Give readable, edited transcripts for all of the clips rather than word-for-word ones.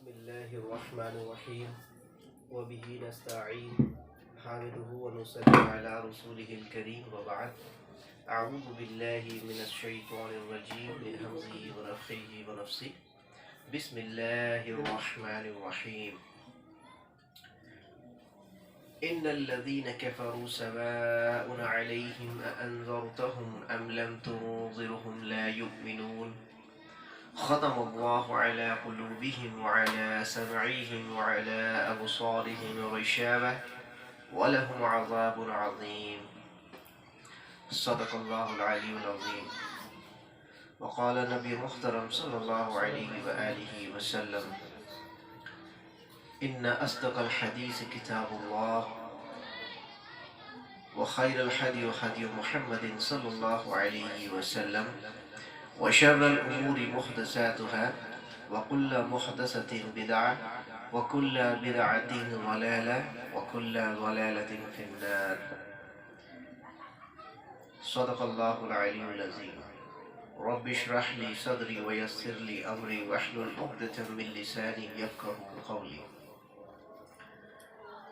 بسم الله الرحمن الرحيم وبه نستعين حامده ونصلي على رسوله الكريم وبعد. أعوذ بالله من الشيطان الرجيم من همزه ونفخه ونفسه. بسم الله الرحمن الرحيم. إن الذين كفروا سواء عليهم أأنذرتهم أم لم تنذرهم لا يؤمنون. ختم الله على قلوبهم وعلى سمعهم وعلى أبصارهم غشاوة ولهم عذاب عظيم. صدق الله العلي العظيم. وقال نبي محترم صلى الله عليه وآله وسلم: إن أصدق الحديث كتاب الله وخير الحدي هدي محمد صلى الله عليه وسلم وشر الأمور محدثاتها وكل محدثة بدعة وكل بدعة ضلالة وكل ضلالة في النار. صدق الله العلي العظيم. رب اشرح لي صدري ويسر لي أمري واحلل عقدة من لساني يفقهوا قولي.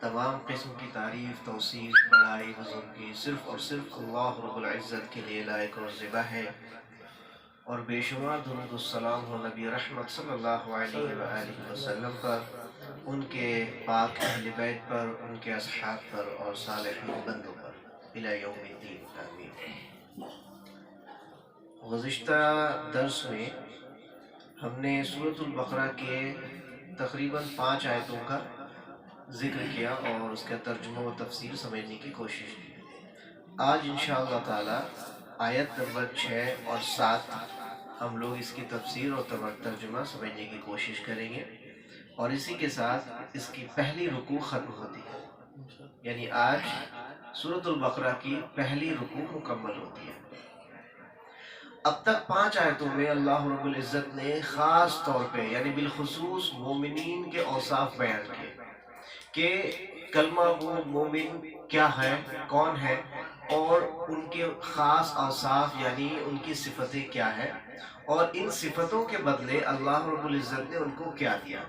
تمام قسم کی تعریف، توصیف، بڑائی بزرگی صرف اور صرف اللہ رب العزت کے لیے لائق اور ذبح ہے، اور بے شمار درود السلام ہو نبی رحمت صلی اللہ علیہ وآلہ وسلم پر، ان کے پاک اہل بیت پر، ان کے اصحاب پر اور صالحین بندوں پر الی یوم الدین، آمین۔ گزشتہ درس میں ہم نے سورۃ البقرہ کے تقریباً 5 آیتوں کا ذکر کیا اور اس کا ترجمہ و تفسیر سمجھنے کی کوشش کی۔ آج انشاءاللہ تعالی آیت نمبر 6 اور 7 ہم لوگ اس کی تفسیر اور ترجمہ سمجھنے کی کوشش کریں گے، اور اسی کے ساتھ اس کی پہلی رکوع ختم ہوتی ہے، یعنی آج سورۃ البقرہ کی پہلی رکوع مکمل ہوتی ہے۔ اب تک 5 آیتوں میں اللہ رب العزت نے خاص طور پہ یعنی بالخصوص مومنین کے اوصاف بیان کیے کہ کلمہ گو مومن کیا ہے، کون ہے، اور ان کے خاص اوصاف یعنی ان کی صفتیں کیا ہے، اور ان صفتوں کے بدلے اللہ رب العزت نے ان کو کیا دیا۔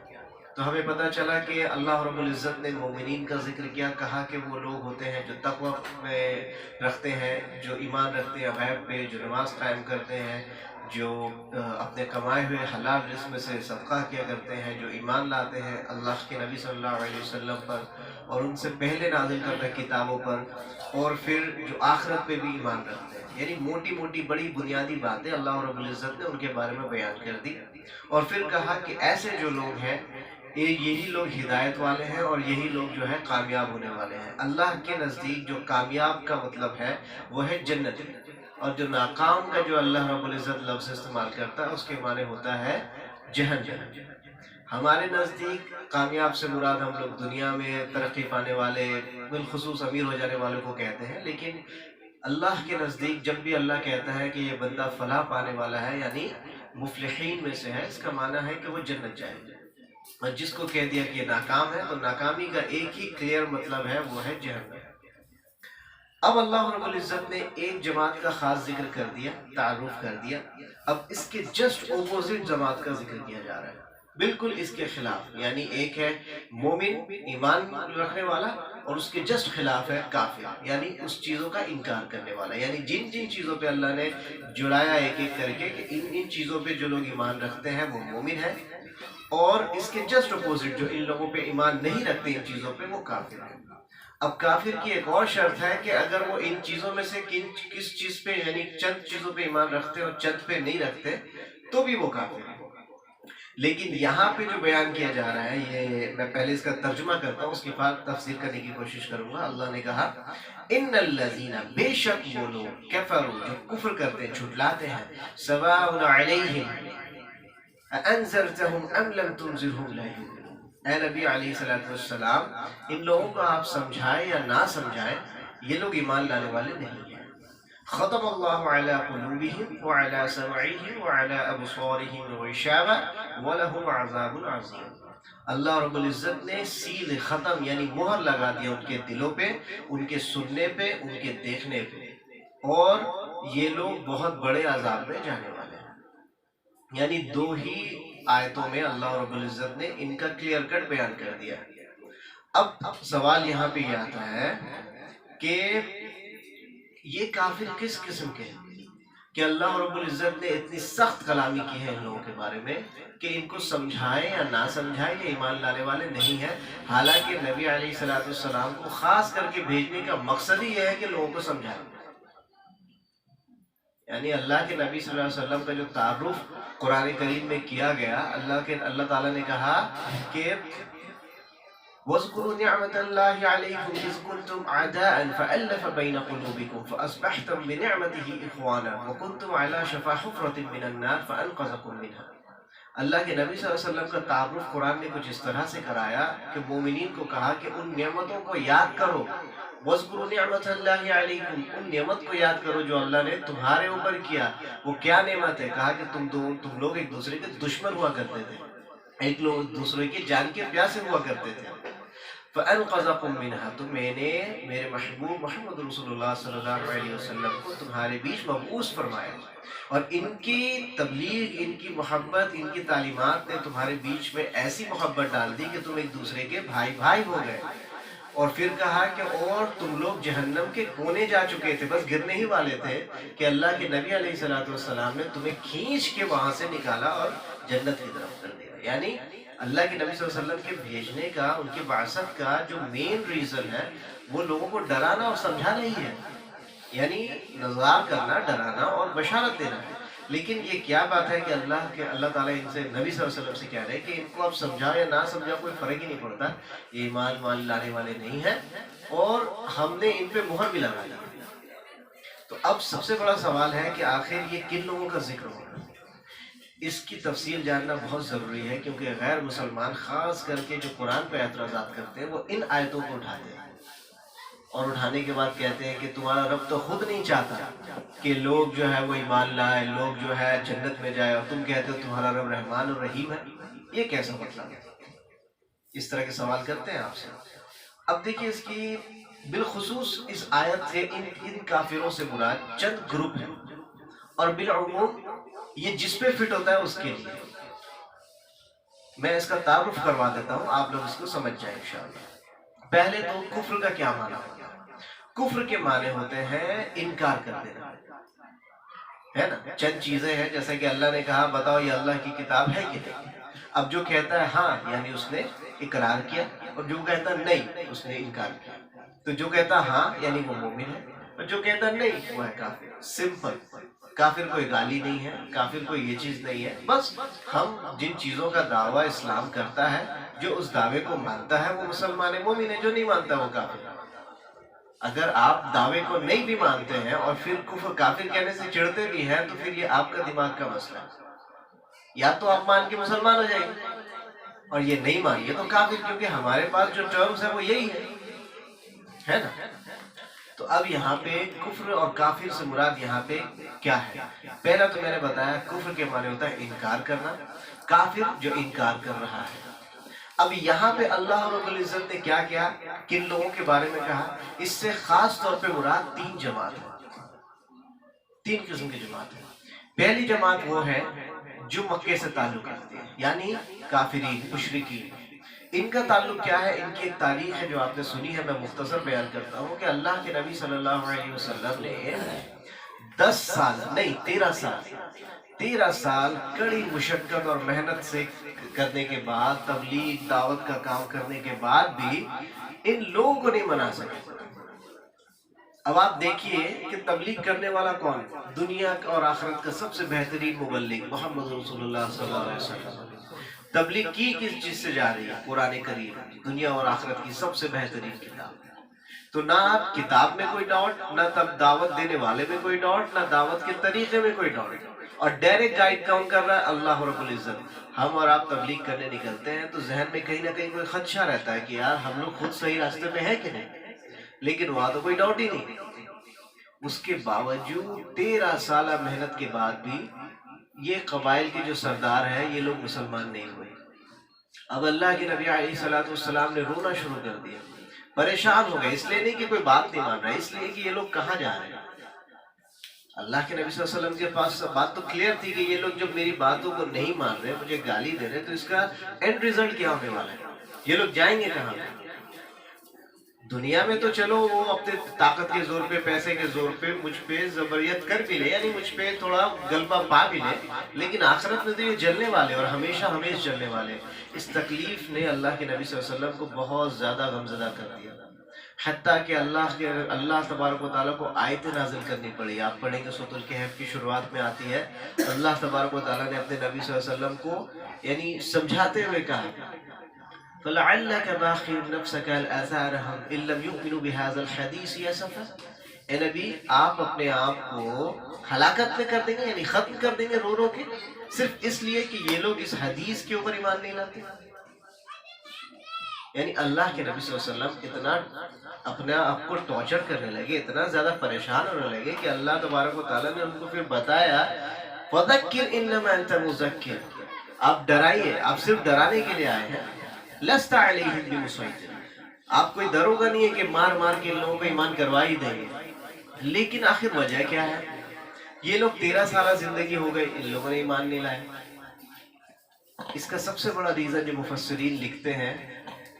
تو ہمیں پتہ چلا کہ اللہ رب العزت نے مومنین کا ذکر کیا، کہا کہ وہ لوگ ہوتے ہیں جو تقوی میں رکھتے ہیں، جو ایمان رکھتے ہیں غیب پہ، جو نماز قائم کرتے ہیں، جو اپنے کمائے ہوئے حلال رزق میں سے صدقہ کیا کرتے ہیں، جو ایمان لاتے ہیں اللہ کے نبی صلی اللہ علیہ وسلم پر اور ان سے پہلے نازل کردہ کتابوں پر، اور پھر جو آخرت پہ بھی ایمان رکھتے ہیں۔ یعنی موٹی موٹی بڑی بنیادی باتیں اللہ رب العزت نے ان کے بارے میں بیان کر دی، اور پھر کہا کہ ایسے جو لوگ ہیں یہی لوگ ہدایت والے ہیں، اور یہی لوگ جو ہے کامیاب ہونے والے ہیں۔ اللہ کے نزدیک جو کامیاب کا مطلب ہے وہ ہے جنت، اور جو ناکام کا جو اللہ رب العزت لفظ استعمال کرتا ہے اس کے معنی ہوتا ہے جہنم۔ ہمارے نزدیک کامیاب سے مراد ہم لوگ دنیا میں ترقی پانے والے، بالخصوص امیر ہو جانے والوں کو کہتے ہیں، لیکن اللہ کے نزدیک جب بھی اللہ کہتا ہے کہ یہ بندہ فلاح پانے والا ہے یعنی مفلحین میں سے ہے، اس کا معنی ہے کہ وہ جنت جائے گا۔ اور جس کو کہہ دیا کہ یہ ناکام ہے تو ناکامی کا ایک ہی کلیئر مطلب ہے، وہ ہے جہنم۔ اب اللہ رب العزت نے ایک جماعت کا خاص ذکر کر دیا، تعارف کر دیا، اب اس کے جسٹ اپوزٹ جماعت کا ذکر کیا جا رہا ہے، بالکل اس کے خلاف، یعنی ایک ہے مومن ایمان رکھنے والا، اور اس کے جسٹ خلاف ہے کافر، یعنی اس چیزوں کا انکار کرنے والا۔ یعنی جن جن چیزوں پہ اللہ نے جڑایا ایک ایک کر کے کہ ان چیزوں پہ جو لوگ ایمان رکھتے ہیں وہ مومن ہیں، اور اس کے جسٹ اپوزٹ جو ان لوگوں پہ ایمان نہیں رکھتے ان چیزوں پہ وہ کافر ہیں۔ اب کافر کی ایک اور شرط ہے کہ اگر وہ ان چیزوں میں سے کس چیز پہ یعنی چند چیزوں پہ ایمان رکھتے اور چند پہ نہیں رکھتے تو بھی وہ کافر ہیں۔ لیکن یہاں پہ جو بیان کیا جا رہا ہے، یہ میں پہلے اس کا ترجمہ کرتا ہوں، اس کے بعد تفسیر کرنے کی کوشش کروں گا۔ اللہ نے کہا ان الذین، بے شک وہ لوگ، کفروا جو کفر کرتے ہیں، جھٹلاتے ہیں، سواء علیہم انذرتہم ام لم تنذرہم لا یؤمنون۔ اے نبی علیہ السلام، ان لوگوں کو آپ سمجھائیں یا نہ سمجھائیں، یہ لوگ ایمان لانے والے نہیں ہیں۔ ختم اللہ علی قلوبہم وعلی سمعہم وعلی ابصارہم غشاوہ ولہم عذاب عظیم۔ اللہ رب العزت نے سیل ختم یعنی مہر لگا دیا ان کے دلوں پہ، ان کے سننے پہ، ان کے دیکھنے پہ، اور یہ لوگ بہت بڑے عذاب میں جانے والے ہیں۔ یعنی دو ہی آیتوں میں اللہ رب العزت نے ان کا کلیئر کٹ بیان کر دیا۔ اب سوال یہاں پہ یہ آتا ہے کہ یہ کافر کس قسم کے ہیں کہ اللہ رب العزت نے اتنی سخت کلامی کی ہے ان لوگوں کے بارے میں کہ ان کو سمجھائیں یا نہ سمجھائیں یہ ایمان لانے والے نہیں ہیں، حالانکہ نبی علیہ السلام کو خاص کر کے بھیجنے کا مقصد ہی یہ ہے کہ لوگوں کو سمجھائیں۔ یعنی اللہ کے نبی صلی اللہ علیہ وسلم کا جو تعارف قرآن کریم میں کیا گیا، اللہ تعالیٰ نے کہا کہ وَاذْكُرُوا نِعْمَةَ اللَّهِ عَلَيْكُمْ إِذْ كُنْتُمْ أَعْدَاءً فَأَلَّفَ بَيْنَ قُلُوبِكُمْ فَأَصْبَحْتُمْ بِنِعْمَتِهِ إِخْوَانًا وَكُنْتُمْ عَلَى شَفَا حُفْرَةٍ مِّنَ النَّارِ فَأَنْقَذَكُم مِّنْهَا۔ اللہ کے نبی صلی اللہ علیہ وسلم کا تعارف قرآن نے کچھ اس طرح سے کرایا کہ مومنین کو کہا کہ ان نعمتوں کو یاد کرو، وَاذْكُرُوا نِعْمَةَ اللَّهِ عَلَيْكُمْ، ان نعمت کو یاد کرو جو اللہ نے تمہارے اوپر کیا۔ وہ کیا نعمت ہے؟ کہا کہ تم لوگ ایک دوسرے کے دشمن ہوا کرتے تھے، ایک لوگ دوسرے کی جان کے پیاسے ہوا کرتے تھے۔ فَأَنْقَذَكُم مِّنْهَا، تو میں نے میرے محبوب محمد رسول اللہ صلی اللہ علیہ وسلم کو تمہارے بیچ مبعوث فرمایا، اور ان کی تبلیغ، ان کی محبت، ان کی تعلیمات نے تمہارے بیچ میں ایسی محبت ڈال دی کہ تم ایک دوسرے کے بھائی بھائی ہو گئے۔ اور پھر کہا کہ اور تم لوگ جہنم کے کونے جا چکے تھے، بس گرنے ہی والے تھے کہ اللہ کے نبی علیہ السلام نے تمہیں کھینچ کے وہاں سے نکالا اور جنت کی طرف کر دیا۔ یعنی اللہ کے نبی صلی اللہ علیہ وسلم کے بھیجنے کا، ان کی بعثت کا جو مین ریزن ہے وہ لوگوں کو ڈرانا اور سمجھانا ہی ہے، یعنی نظار کرنا، ڈرانا اور بشارت دینا ہے۔ لیکن یہ کیا بات ہے کہ اللہ تعالیٰ ان سے، نبی صلی اللہ علیہ وسلم سے کہہ رہے ہیں کہ ان کو اب سمجھاؤ یا نہ سمجھاؤ کوئی فرق ہی نہیں پڑتا، یہ ایمان لانے والے نہیں ہیں اور ہم نے ان پہ مہر بھی لگا دی۔ تو اب سب سے بڑا سوال ہے کہ آخر یہ کن لوگوں کا ذکر ہوگا؟ اس کی تفصیل جاننا بہت ضروری ہے، کیونکہ غیر مسلمان خاص کر کے جو قرآن پہ اعتراضات کرتے ہیں وہ ان آیتوں کو اٹھاتے ہیں، اور اٹھانے کے بعد کہتے ہیں کہ تمہارا رب تو خود نہیں چاہتا کہ لوگ جو ہے وہ ایمان لائے، لوگ جو ہے جنت میں جائے، اور تم کہتے ہو تمہارا رب رحمان اور رحیم ہے۔ یہ کیسا مطلب ہے؟ اس طرح کے سوال کرتے ہیں آپ سے۔ اب دیکھیے اس کی بالخصوص اس آیت سے ان کافروں سے مراد چند گروپ ہیں، اور بالعموم یہ جس پہ فٹ ہوتا ہے اس کے لیے۔ میں اس کا تعارف کروا دیتا ہوں، آپ لوگ اس کو سمجھ جائیں انشاءاللہ۔ پہلے تو کفر کا کیا معنی ہوتا ہے؟ کفر کے معنی ہوتے ہیں انکار کر دینا، ہے نا؟ چند چیزیں ہیں جیسا کہ اللہ نے کہا بتاؤ یہ اللہ کی کتاب ہے کہ نہیں؟ اب جو کہتا ہے ہاں یعنی اس نے اقرار کیا، اور جو کہتا نہیں اس نے انکار کیا۔ تو جو کہتا ہاں یعنی وہ مومن ہے، اور جو کہتا نہیں وہ ہے کافر۔ سمپل۔ کافر کوئی گالی نہیں ہے، کافر کوئی یہ چیز نہیں ہے، بس ہم جن چیزوں کا دعویٰ اسلام کرتا ہے، جو اس دعوے کو مانتا ہے وہ مسلمان مومن ہے، جو نہیں مانتا وہ کافر ہے۔ اگر آپ دعوے کو نہیں بھی مانتے ہیں اور پھر کفر کافر کہنے سے چڑھتے بھی ہیں تو پھر یہ آپ کا دماغ کا مسئلہ ہے۔ یا تو آپ مان کے مسلمان ہو جائیں گے، اور یہ نہیں مانیے تو کافر، کیونکہ ہمارے پاس جو ٹرمز ہے وہ یہی ہے نا؟ تو اب یہاں پہ کفر اور کافر سے مراد یہاں پہ کیا ہے؟ پہلا تو میں نے بتایا کفر کے معنی ہوتا ہے انکار کرنا، کافر جو انکار کر رہا ہے۔ اب یہاں پہ اللہ رب العزت نے کیا کیا، کن لوگوں کے بارے میں کہا؟ اس سے خاص طور پہ مراد تین جماعت ہے، تین قسم کی جماعت ہے۔ پہلی جماعت وہ ہے جو مکے سے تعلق رکھتی ہے، یعنی کافرین، مشرکین۔ ان کا تعلق کیا ہے؟ ان کی ایک تاریخ ہے جو آپ نے سنی ہے، میں مختصر بیان کرتا ہوں کہ اللہ کے نبی صلی اللہ علیہ وسلم نے 10 سال نہیں 13 سال کڑی مشقت اور محنت سے کرنے کے بعد، تبلیغ دعوت کا کام کرنے کے بعد بھی ان لوگوں کو نہیں منا سکے۔ اب آپ دیکھیے کہ تبلیغ کرنے والا کون؟ دنیا اور آخرت کا سب سے بہترین مبلغ محمد رسول اللہ صلی اللہ علیہ وسلم۔ تبلیغ کی کس چیز سے جا رہی ہے؟ قرآن کریم، دنیا اور آخرت کی سب سے بہترین کتاب۔ تو نہ کتاب میں کوئی ڈاؤٹ، نہ تب دعوت دینے والے میں کوئی ڈاؤٹ، نہ دعوت کے طریقے میں کوئی ڈاؤٹ، اور ڈائریکٹ گائیڈ کون کر رہا ہے؟ اللہ رب العزت۔ ہم اور آپ تبلیغ کرنے نکلتے ہیں تو ذہن میں کہیں نہ کہیں کوئی خدشہ رہتا ہے کہ یار ہم لوگ خود صحیح راستے پہ ہیں کہ نہیں، لیکن وہاں تو کوئی ڈاؤٹ ہی نہیں۔ اس کے باوجود 13 سالہ محنت کے بعد بھی یہ قبائل کے جو سردار ہیں یہ لوگ مسلمان نہیں ہوئے۔ اب اللہ کے نبی علیہ السلام نے رونا شروع کر دیا، پریشان ہو گئے، اس لیے نہیں کہ کوئی بات نہیں مان رہا، اس لیے کہ یہ لوگ کہاں جا رہے ہیں۔ اللہ کے نبی صلی اللہ علیہ وسلم کے پاس بات تو کلیئر تھی کہ یہ لوگ جب میری باتوں کو نہیں مان رہے، مجھے گالی دے رہے، تو اس کا اینڈ ریزلٹ کیا ہونے والا ہے؟ یہ لوگ جائیں گے کہاں پہ؟ دنیا میں تو چلو وہ اپنے طاقت کے زور پہ، پیسے کے زور پہ مجھ پہ زبریت کر بھی لے، یعنی مجھ پہ تھوڑا غلبہ پا بھی لے، لیکن آخرت میں تو یہ جلنے والے اور ہمیشہ ہمیش جلنے والے۔ اس تکلیف نے اللہ کے نبی صلی اللہ علیہ وسلم کو بہت زیادہ غمزدہ کر دیا، حتیٰ کہ اللہ تبارک و تعالیٰ کو آیتیں نازل کرنی پڑی۔ آپ پڑھیں گے سورۃ الکہف کی شروعات میں آتی ہے، اللہ تبارک و تعالیٰ نے اپنے نبی صلی اللہ علیہ وسلم کو یعنی سمجھاتے ہوئے کہا فَلَعَلَّكَ بَاخِعٌ نَفْسَكَ عَلَىٰ آثَارِهِمْ إِن لَّمْ يُؤْمِنُوا بِهَٰذَا الْحَدِيثِ أَسَفًا۔ اے نبی، آپ اپنے آپ کو ہلاکت میں کر دیں گے، یعنی ختم کر دیں گے رو رو کے، صرف اس لیے کہ یہ لوگ اس حدیث کے اوپر ایمان نہیں لاتے۔ یعنی اللہ کے نبی صلی اللہ علیہ وسلم اتنا اپنے آپ کو ٹارچر کرنے لگے، اتنا زیادہ پریشان ہونے لگے کہ اللہ تبارک و تعالیٰ نے ان کو پھر بتایا فَذَكِّرْ إِنَّمَا أَنْتَ مُذَكِّرٌ، آپ ڈرائیے، آپ صرف ڈرانے کے لیے آئے ہیں، لَسْتَ عَلَيْهِمْ بِمُصَيْطِرٍ، آپ کوئی دروگا نہیں ہے کہ مار مار کے لوگوں کو ایمان کروا ہی دیں گے۔ لیکن آخر وجہ کیا ہے؟ یہ لوگ 13 سالہ زندگی ہو گئی، ان لوگوں نے ایمان نہیں لائے۔ اس کا سب سے بڑا ریزن جو مفسرین لکھتے ہیں،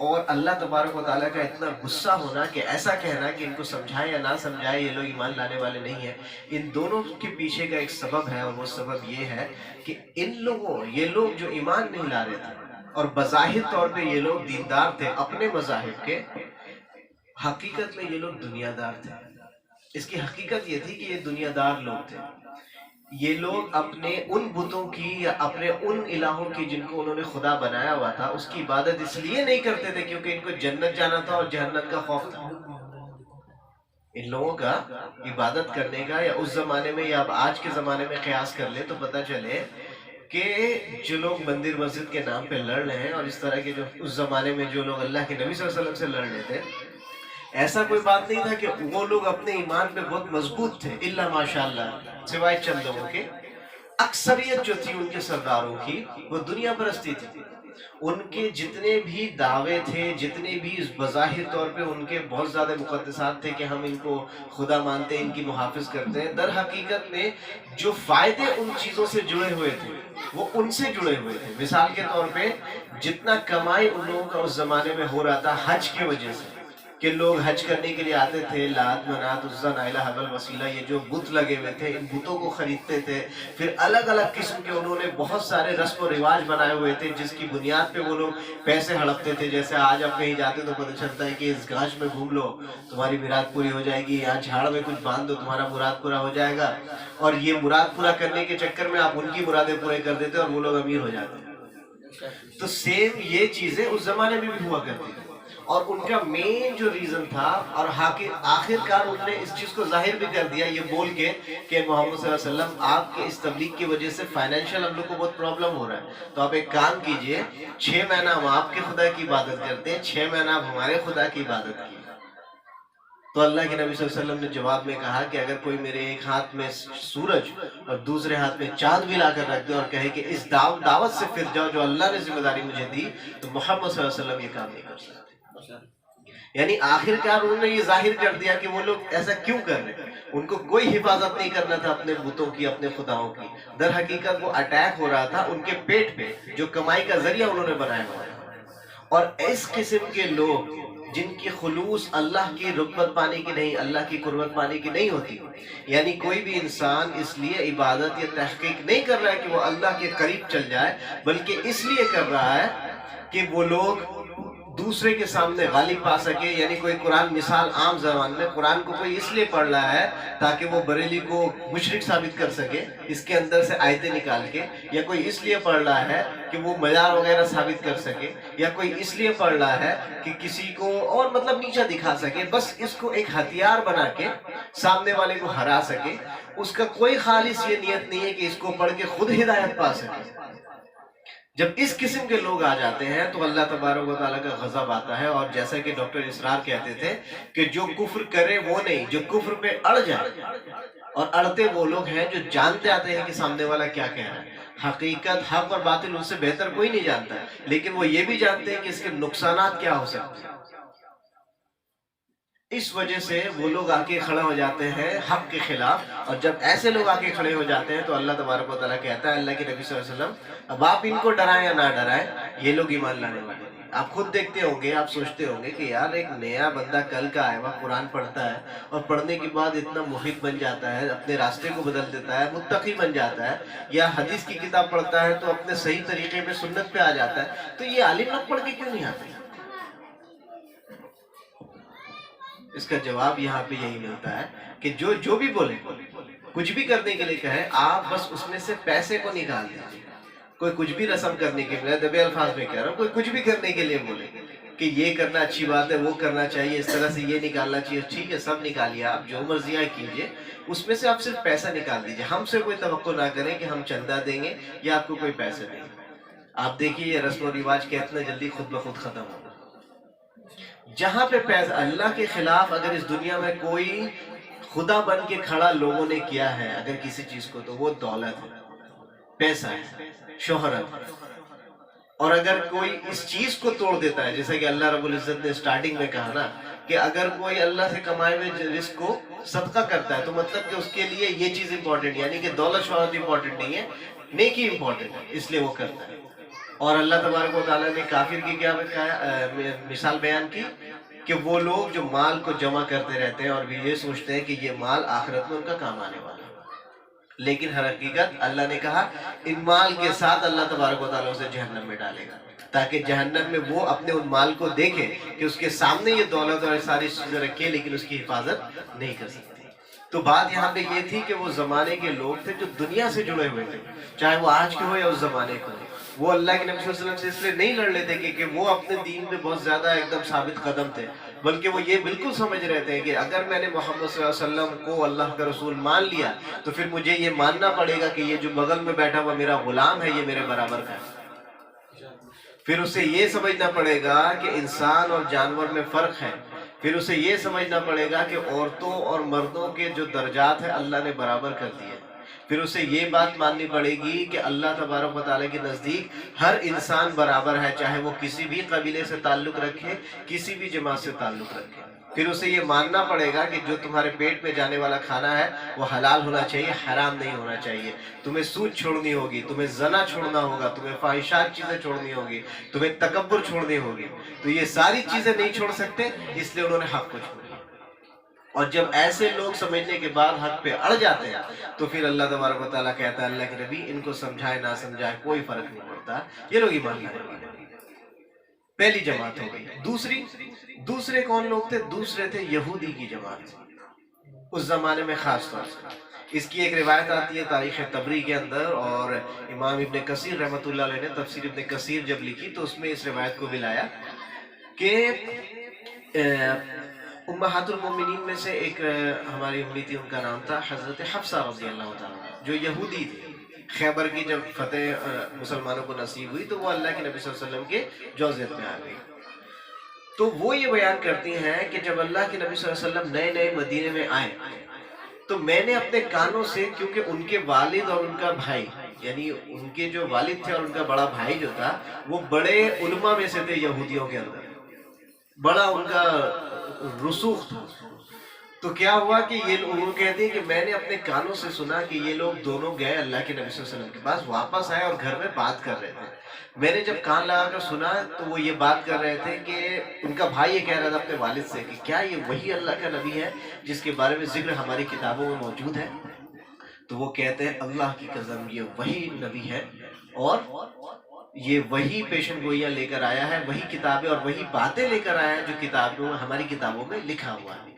اور اللہ تبارک و تعالیٰ کا اتنا غصہ ہونا کہ ایسا کہنا کہ ان کو سمجھائے یا نہ سمجھائے یہ لوگ ایمان لانے والے نہیں ہیں، ان دونوں کے پیچھے کا ایک سبب ہے، اور وہ سبب یہ ہے کہ یہ لوگ جو ایمان نہیں لا رہے تھے اور بظاہر طور پہ یہ لوگ دیندار تھے اپنے مذاہب کے، حقیقت میں یہ لوگ دنیا دار تھے۔ اس کی حقیقت یہ تھی کہ یہ دنیا دار لوگ تھے۔ یہ لوگ اپنے ان بتوں کی یا اپنے ان الہوں کی جن کو انہوں نے خدا بنایا ہوا تھا اس کی عبادت اس لیے نہیں کرتے تھے کیونکہ ان کو جنت جانا تھا اور جہنم کا خوف تھا۔ ان لوگوں کا عبادت کرنے کا، یا اس زمانے میں یا اب آج کے زمانے میں قیاس کر لے تو پتہ چلے کہ جو لوگ مندر مسجد کے نام پہ لڑ رہے ہیں، اور اس طرح کے جو اس زمانے میں جو لوگ اللہ کے نبی صلی اللہ علیہ وسلم سے لڑ رہے تھے، ایسا کوئی بات نہیں تھا کہ وہ لوگ اپنے ایمان پہ بہت مضبوط تھے، الا ماشاءاللہ، سوائے چند لوگوں کے۔ اکثریت جو تھی ان کے سرداروں کی وہ دنیا پرستی تھی۔ ان کے جتنے بھی دعوے تھے، جتنے بھی بظاہر طور پہ ان کے بہت زیادہ مقدسات تھے کہ ہم ان کو خدا مانتے ہیں، ان کی محافظ کرتے ہیں، در حقیقت میں جو فائدے ان چیزوں سے جڑے ہوئے تھے وہ ان سے جڑے ہوئے تھے۔ مثال کے طور پہ جتنا کمائی ان لوگوں کا اس زمانے میں ہو رہا تھا حج کی وجہ سے، کہ لوگ حج کرنے کے لیے آتے تھے، لات منات عزا نائلہ حبل وسیلہ، یہ جو بت لگے ہوئے تھے ان بتوں کو خریدتے تھے، پھر الگ الگ قسم کے انہوں نے بہت سارے رسم و رواج بنائے ہوئے تھے جس کی بنیاد پہ وہ لوگ پیسے ہڑپتے تھے۔ جیسے آج آپ کہیں جاتے تو پتہ چلتا ہے کہ اس گاش میں گھوم لو تمہاری مراد پوری ہو جائے گی، یہاں جھاڑ میں کچھ باندھ دو تمہارا مراد پورا ہو جائے گا، اور یہ مراد پورا کرنے کے چکر میں آپ ان کی مرادیں پورے کر دیتے اور وہ لوگ امیر ہو جاتے ہیں۔ تو سیم یہ چیزیں اس زمانے میں بھی ہوا کرتی تھی، اور ان کا مین جو ریزن تھا، اور آخر کار انہوں نے اس چیز کو ظاہر بھی کر دیا یہ بول کے کہ محمد صلی اللہ علیہ وسلم آپ کے اس تبلیغ کی وجہ سے فائنینشیل ہم لوگ کو بہت پرابلم ہو رہا ہے، تو آپ ایک کام کیجئے، 6 مہینہ ہم آپ کے خدا کی عبادت کرتے ہیں، 6 مہینہ آپ ہمارے خدا کی عبادت کی۔ تو اللہ کے نبی صلی اللہ علیہ وسلم نے جواب میں کہا کہ اگر کوئی میرے ایک ہاتھ میں سورج اور دوسرے ہاتھ میں چاند بھی لا کر رکھ دے اور کہے کہ اس دعوت سے پھر جاؤ جو اللہ نے ذمہ داری مجھے دی، تو محمد صلی اللہ علیہ وسلم یہ کام نہیں کر سکتے۔ یعنی آخر کار انہوں نے یہ ظاہر کر دیا کہ وہ لوگ ایسا کیوں کر رہے ہیں، ان کو کوئی حفاظت نہیں کرنا تھا اپنے بتوں کی، اپنے خداؤں کی، در حقیقت وہ اٹیک ہو رہا تھا ان کے پیٹ پہ جو کمائی کا ذریعہ انہوں نے بنایا ہوا ہے۔ اور اس قسم کے لوگ جن کی خلوص اللہ کی رغبت پانے کی نہیں، اللہ کی قربت پانے کی نہیں ہوتی، یعنی کوئی بھی انسان اس لیے عبادت یا تحقیق نہیں کر رہا ہے کہ وہ اللہ کے قریب چل جائے، بلکہ اس لیے کر رہا ہے کہ وہ لوگ دوسرے کے سامنے غالب پا سکے۔ یعنی کوئی قرآن، مثال عام زبان میں قرآن کو کوئی اس لیے پڑھ رہا ہے تاکہ وہ بریلی کو مشرک ثابت کر سکے اس کے اندر سے آیتیں نکال کے، یا کوئی اس لیے پڑھ رہا ہے کہ وہ مزار وغیرہ ثابت کر سکے، یا کوئی اس لیے پڑھ رہا ہے کہ کسی کو اور مطلب نیچا دکھا سکے، بس اس کو ایک ہتھیار بنا کے سامنے والے کو ہرا سکے۔ اس کا کوئی خالص یہ نیت نہیں ہے کہ اس کو پڑھ کے خود ہدایت پا سکے۔ جب اس قسم کے لوگ آ جاتے ہیں تو اللہ تبارک و تعالیٰ کا غضب آتا ہے، اور جیسا کہ ڈاکٹر اسرار کہتے تھے کہ جو کفر کرے وہ نہیں، جو کفر پہ اڑ جائے، اور اڑتے وہ لوگ ہیں جو جانتے آتے ہیں کہ سامنے والا کیا کہہ رہا ہے۔ حقیقت، حق اور باطل ان سے بہتر کوئی نہیں جانتا ہے، لیکن وہ یہ بھی جانتے ہیں کہ اس کے نقصانات کیا ہو سکتے ہیں۔ اس وجہ سے وہ لوگ آ کے کھڑے ہو جاتے ہیں حق کے خلاف، اور جب ایسے لوگ آ کے کھڑے ہو جاتے ہیں تو اللہ تبارک و تعالیٰ کہتا ہے، اللہ کے نبی صلی اللہ علیہ وسلم اب آپ ان کو ڈرائیں یا نہ ڈرائیں، یہ لوگ ایمان لانے والے نہیں۔ آپ خود دیکھتے ہوں گے، آپ سوچتے ہوں گے کہ یار ایک نیا بندہ کل کا آیا ہوا قرآن پڑھتا ہے اور پڑھنے کے بعد اتنا محب بن جاتا ہے، اپنے راستے کو بدل دیتا ہے، متقی بن جاتا ہے، یا حدیث کی کتاب پڑھتا ہے تو اپنے صحیح طریقے میں سنت پہ آ جاتا ہے، تو یہ عالم لوگ پڑھ کے کیوں نہیں آتے؟ اس کا جواب یہاں پہ یہی ملتا ہے کہ جو بھی بولے، کچھ بھی کرنے کے لیے کہے، آپ بس اس میں سے پیسے کو نکال دیجیے۔ کوئی کچھ بھی رسم کرنے کے لیے، دبے الفاظ میں کہہ رہا ہوں، کوئی کچھ بھی کرنے کے لیے بولے کہ یہ کرنا اچھی بات ہے، وہ کرنا چاہیے، اس طرح سے یہ نکالنا چاہیے، ٹھیک ہے سب نکالیے، آپ جو مرضی ہے کیجیے، اس میں سے آپ صرف پیسہ نکال دیجیے۔ ہم سے کوئی توقع نہ کریں کہ ہم چندہ دیں گے یا آپ کو کوئی پیسے دیں گے۔ آپ دیکھیے یہ رسم و رواج کتنا جلدی خود بخود ختم ہوگا۔ جہاں پہ پیسہ اللہ کے خلاف اگر اس دنیا میں کوئی خدا بن کے کھڑا لوگوں نے کیا ہے اگر کسی چیز کو، تو وہ دولت ہے، پیسہ ہے، شہرت ہے۔ اور اگر کوئی اس چیز کو توڑ دیتا ہے، جیسے کہ اللہ رب العزت نے سٹارٹنگ میں کہا نا کہ اگر کوئی اللہ سے کمائے ہوئے رزق کو صدقہ کرتا ہے تو مطلب کہ اس کے لیے یہ چیز امپورٹنٹ، یعنی کہ دولت شہرت امپورٹنٹ نہیں ہے، نیکی امپورٹنٹ ہے، اس لیے وہ کرتا ہے۔ اور اللہ تبارک و تعالیٰ نے کافر کی کیا مثال بیان کی کہ وہ لوگ جو مال کو جمع کرتے رہتے ہیں اور بھی یہ سوچتے ہیں کہ یہ مال آخرت میں ان کا کام آنے والا ہے، لیکن ہر حقیقت اللہ نے کہا ان مال کے ساتھ اللہ تبارک و تعالیٰ اسے جہنم میں ڈالے گا، تاکہ جہنم میں وہ اپنے ان مال کو دیکھے کہ اس کے سامنے یہ دولت اور ساری چیزیں رکھے لیکن اس کی حفاظت نہیں کر سکتی۔ تو بات یہاں پہ یہ تھی کہ وہ زمانے کے لوگ تھے جو دنیا سے جڑے ہوئے تھے، چاہے وہ آج کے ہو یا اس زمانے کے ہو، وہ اللہ کے نبی صلی اللہ علیہ وسلم سے اس لیے نہیں لڑ لیتے کہ وہ اپنے دین میں بہت زیادہ ایک دم ثابت قدم تھے، بلکہ وہ یہ بالکل سمجھ رہے تھے کہ اگر میں نے محمد صلی اللہ علیہ وسلم کو اللہ کا رسول مان لیا تو پھر مجھے یہ ماننا پڑے گا کہ یہ جو بغل میں بیٹھا ہوا میرا غلام ہے یہ میرے برابر کا ہے۔ پھر اسے یہ سمجھنا پڑے گا کہ انسان اور جانور میں فرق ہے، پھر اسے یہ سمجھنا پڑے گا کہ عورتوں اور مردوں کے جو درجات ہیں اللہ نے برابر کر دیے، پھر اسے یہ بات ماننی پڑے گی کہ اللہ تبارک و تعالیٰ کے نزدیک ہر انسان برابر ہے، چاہے وہ کسی بھی قبیلے سے تعلق رکھے، کسی بھی جماعت سے تعلق رکھے۔ پھر اسے یہ ماننا پڑے گا کہ جو تمہارے پیٹ میں جانے والا کھانا ہے وہ حلال ہونا چاہیے، حرام نہیں ہونا چاہیے، تمہیں سود چھوڑنی ہوگی، تمہیں زنا چھوڑنا ہوگا، تمہیں فاحشات چیزیں چھوڑنی ہوگی، تمہیں تکبر چھوڑنی ہوگی۔ تو یہ ساری چیزیں نہیں چھوڑ سکتے، اس لیے انہوں نے حق کو چھوڑا۔ اور جب ایسے لوگ سمجھنے کے بعد حق پہ اڑ جاتے ہیں تو پھر اللہ تبارک و تعالیٰ کہتا ہے اللہ کے نبی ان کو سمجھائے نہ سمجھائے کوئی فرق نہیں پڑتا، یہ لوگ ایمان لانے والے۔ پہلی جماعت ہو گئی۔ دوسرے کون لوگ تھے؟ دوسرے تھے یہودی کی جماعت، اس زمانے میں خاص طور سے۔ اس کی ایک روایت آتی ہے تاریخ طبری کے اندر، اور امام ابن کثیر رحمۃ اللہ علیہ نے تفسیر ابن کثیر جب لکھی تو اس میں اس روایت کو بھی لایا کہ امہات المومنین میں سے ایک ہماری امی تھی، ان کا نام تھا حضرت حفصہ رضی اللہ تعالیٰ، جو یہودی تھی۔ خیبر کی جب فتح مسلمانوں کو نصیب ہوئی تو وہ اللہ کے نبی صلی اللہ علیہ وسلم کے جوزیت میں آ گئی۔ تو وہ یہ بیان کرتی ہیں کہ جب اللہ کے نبی صلی اللہ علیہ وسلم نئے نئے مدینے میں آئے تو میں نے اپنے کانوں سے، کیونکہ ان کے والد اور ان کا بھائی، یعنی ان کے جو والد تھے اور ان کا بڑا بھائی جو تھا وہ بڑے علماء میں سے تھے یہودیوں کے اندر، بڑا ان کا رسوخ تھا۔ تو کیا ہوا کہ یہ لوگ کہتے ہیں کہ میں نے اپنے کانوں سے سنا کہ یہ لوگ دونوں گئے اللہ کے نبی صلی اللہ علیہ وسلم کے پاس، واپس آئے اور گھر میں بات کر رہے تھے۔ میں نے جب کان لگا کر سنا تو وہ یہ بات کر رہے تھے کہ ان کا بھائی یہ کہہ رہا تھا اپنے والد سے کہ کیا یہ وہی اللہ کا نبی ہے جس کے بارے میں ذکر ہماری کتابوں میں موجود ہے؟ تو وہ کہتے ہیں اللہ کی قسم یہ وہی نبی ہے اور یہ وہی پیشن گوئیاں لے کر آیا ہے، وہی کتابیں اور وہی باتیں لے کر آیا ہے جو کتابوں ہماری کتابوں میں لکھا ہوا ہے۔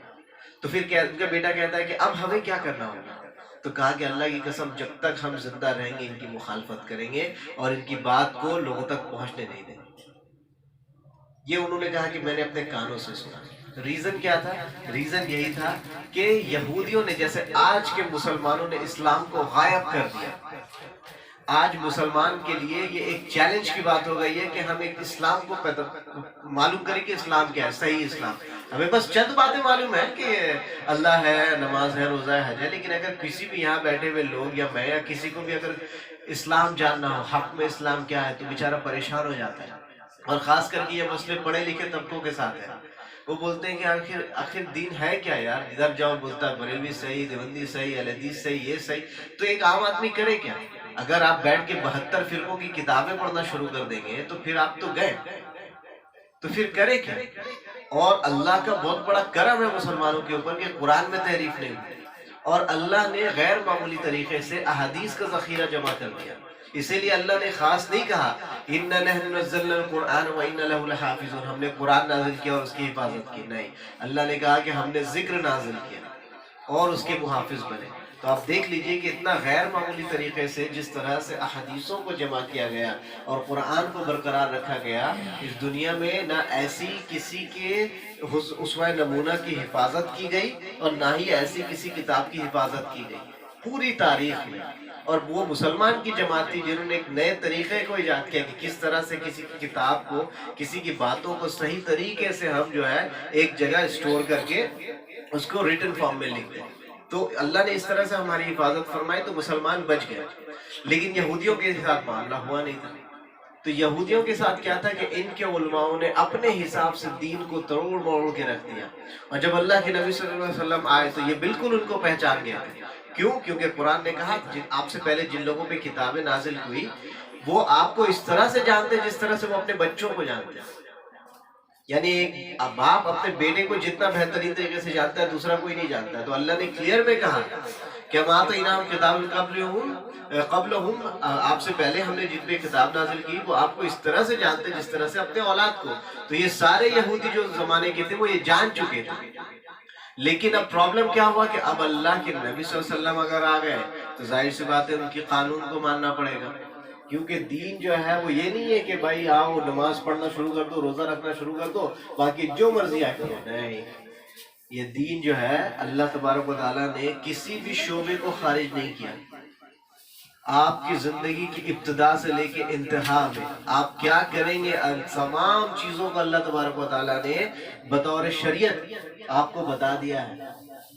تو پھر ان کا بیٹا کہتا ہے کہ اب ہمیں کیا کرنا ہوگا؟ تو کہا کہ اللہ کی قسم جب تک ہم زندہ رہیں گے ان کی مخالفت کریں گے اور ان کی بات کو لوگوں تک پہنچنے نہیں دیں گے۔ یہ انہوں نے کہا کہ میں نے اپنے کانوں سے سنا۔ ریزن کیا تھا؟ ریزن یہی تھا کہ یہودیوں نے، جیسے آج کے مسلمانوں نے اسلام کو غائب کر دیا، آج مسلمان کے لیے یہ ایک چیلنج کی بات ہو گئی ہے کہ ہم ایک اسلام کو معلوم کریں کہ اسلام کیا ہے، صحیح اسلام۔ ہمیں بس چند باتیں معلوم ہے کہ اللہ ہے، نماز ہے، روزہ ہے، حج ہے، لیکن اگر کسی بھی یہاں بیٹھے ہوئے لوگ یا میں یا کسی کو بھی اگر اسلام جاننا ہو، حق میں اسلام کیا ہے، تو بیچارہ پریشان ہو جاتا ہے، اور خاص کر کے یہ مسئلے پڑھے لکھے طبقوں کے ساتھ ہے۔ وہ بولتے ہیں کہ آخر دین ہے کیا یار، ادھر جاؤ بولتا ہے بریلوی صحیح، دیوبندی صحیح، اہل حدیث صحیح، یہ صحیح. تو ایک عام آدمی کرے کیا؟ اگر آپ بیٹھ کے 72 فرقوں کی کتابیں پڑھنا شروع کر دیں گے تو پھر آپ تو گئے، تو پھر کرے کیا؟ اور اللہ کا بہت بڑا کرم ہے مسلمانوں کے اوپر کہ قرآن میں تحریف نہیں ہوئی، اور اللہ نے غیر معمولی طریقے سے احادیث کا ذخیرہ جمع کر دیا. اسی لیے اللہ نے خاص نہیں کہا اِنَّا نَحْنُ نَزَّلْنَا الْقُرْآنَ وَإِنَّا لَهُ لَحَافِظُونَ، ہم نے قرآن نازل کیا اور اس کی حفاظت کی. نہیں، اللہ نے کہا کہ ہم نے ذکر نازل کیا اور اس کے محافظ بنے. تو آپ دیکھ لیجئے کہ اتنا غیر معمولی طریقے سے جس طرح سے احادیثوں کو جمع کیا گیا اور قرآن کو برقرار رکھا گیا، اس دنیا میں نہ ایسی کسی کے اسوہ نمونہ کی حفاظت کی گئی اور نہ ہی ایسی کسی کتاب کی حفاظت کی گئی پوری تاریخ میں. اور وہ مسلمان کی جماعت تھی جنہوں نے ایک نئے طریقے کو ایجاد کیا کہ کس طرح سے کسی کی کتاب کو، کسی کی باتوں کو صحیح طریقے سے ہم جو ہے ایک جگہ اسٹور کر کے اس کو ریٹن فارم میں لکھ دیں. تو اللہ نے اس طرح سے ہماری حفاظت فرمائی تو مسلمان بچ گئے. لیکن یہودیوں کے ساتھ معاملہ ہوا نہیں تھا. تو یہودیوں کے ساتھ کیا تھا کہ ان کے علماؤں نے اپنے حساب سے دین کو توڑ موڑ کے رکھ دیا، اور جب اللہ کے نبی صلی اللہ علیہ وسلم آئے تو یہ بالکل ان کو پہچان گیا. کیوں؟ کیونکہ قرآن نے کہا آپ سے پہلے جن لوگوں پہ کتابیں نازل ہوئی وہ آپ کو اس طرح سے جانتے جس طرح سے وہ اپنے بچوں کو جانتے ہیں. یعنی ایک باپ اپنے بیٹے کو جتنا بہترین طریقے سے جانتا ہے دوسرا کوئی نہیں جانتا. تو اللہ نے کلیئر میں کہا کہ ہم آتا انعام کتاب قبلہم، آپ سے پہلے ہم نے جن پہ کتاب نازل کی وہ آپ کو اس طرح سے جانتے جس طرح سے اپنے اولاد کو. تو یہ سارے یہودی جو زمانے کے تھے وہ یہ جان چکے تھے. لیکن اب پرابلم کیا ہوا کہ اب اللہ کے نبی صلی اللہ علیہ وسلم اگر آ گئے تو ظاہر سی بات ہے ان کی قانون کو ماننا پڑے گا. کیونکہ دین جو ہے وہ یہ نہیں ہے کہ بھائی آؤ نماز پڑھنا شروع کر دو، روزہ رکھنا شروع کر دو، باقی جو مرضی آ کے. نہیں، یہ دین جو ہے اللہ تبارک و تعالیٰ نے کسی بھی شعبے کو خارج نہیں کیا. آپ کی زندگی کی ابتدا سے لے کے انتہا میں آپ کیا کریں گے، تمام چیزوں کو اللہ تبارک و تعالیٰ نے بطور شریعت آپ کو بتا دیا ہے.